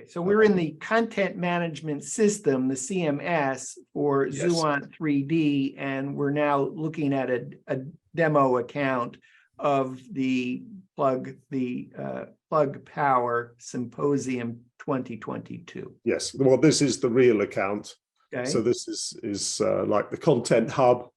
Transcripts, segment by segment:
so we're in the content management system, the CMS for Yes. ZUANT3D, and we're now looking at a demo account of the Plug Power Symposium 2022. Yes, well, this is the real account. Okay. So this is like the content hub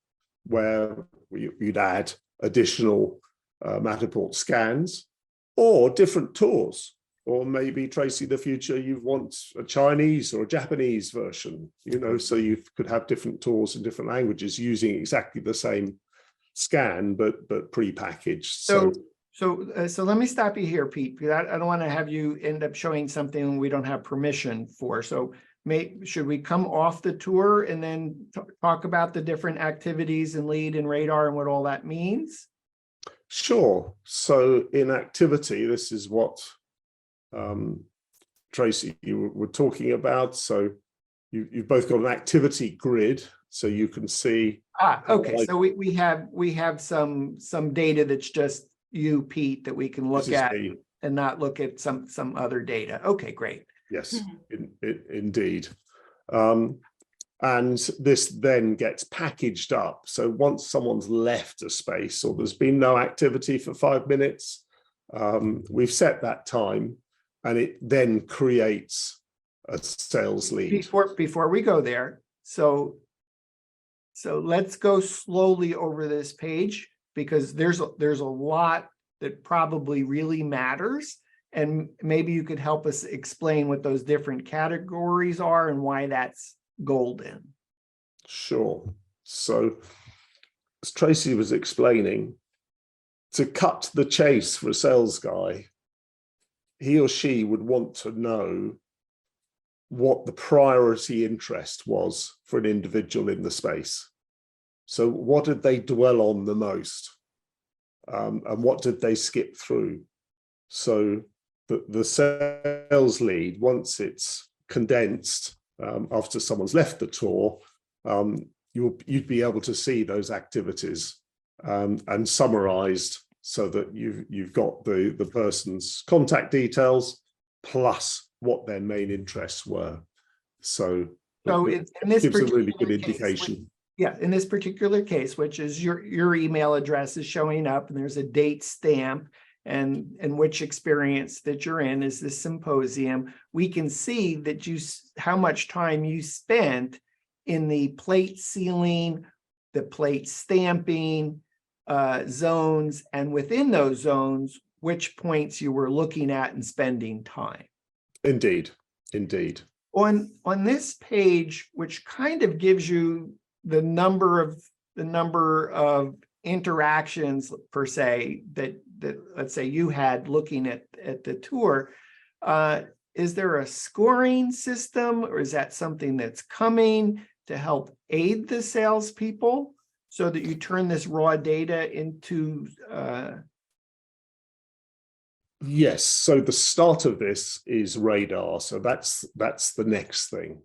where you'd add additional Matterport scans or different tours. Or maybe, Tracy, the future, you want a Chinese or a Japanese version, you know, so you could have different tours in different languages using exactly the same scan, but pre-packaged. So let me stop you here, Pete, because I don't want to have you end up showing something we don't have permission for. So should we come off the tour and then talk about the different activities and lead and radar and what all that means? Sure. So in activity, this is what Tracy, you were talking about. So you've both got an activity grid, so you can see. Okay. So we have some data that's just you, Pete, that we can look at and not look at some other data. Okay, great. Yes, indeed. And this then gets packaged up. So once someone's left a space or there's been no activity for 5 minutes, we've set that time, and it then creates a sales lead. Before we go there, so let's go slowly over this page, because there's a lot that probably really matters, and maybe you could help us explain what those different categories are and why that's golden. Sure. So as Tracy was explaining, to cut to the chase for a sales guy, he or she would want to know what the priority interest was for an individual in the space. So what did they dwell on the most? And what did they skip through? So the sales lead, once it's condensed after someone's left the tour, you'd be able to see those activities and summarized, so that you've got the person's contact details plus what their main interests were. So in this gives a really good case, indication. In this particular case, which is your email address is showing up, and there's a date stamp, and which experience that you're in is this symposium. We can see that how much time you spent in the plate sealing, the plate stamping zones, and within those zones, which points you were looking at and spending time. Indeed. On this page, which kind of gives you the number of interactions per se that let's say you had looking at the tour, is there a scoring system, or is that something that's coming to help aid the salespeople so that you turn this raw data into Yes, so the start of this is radar. So that's the next thing.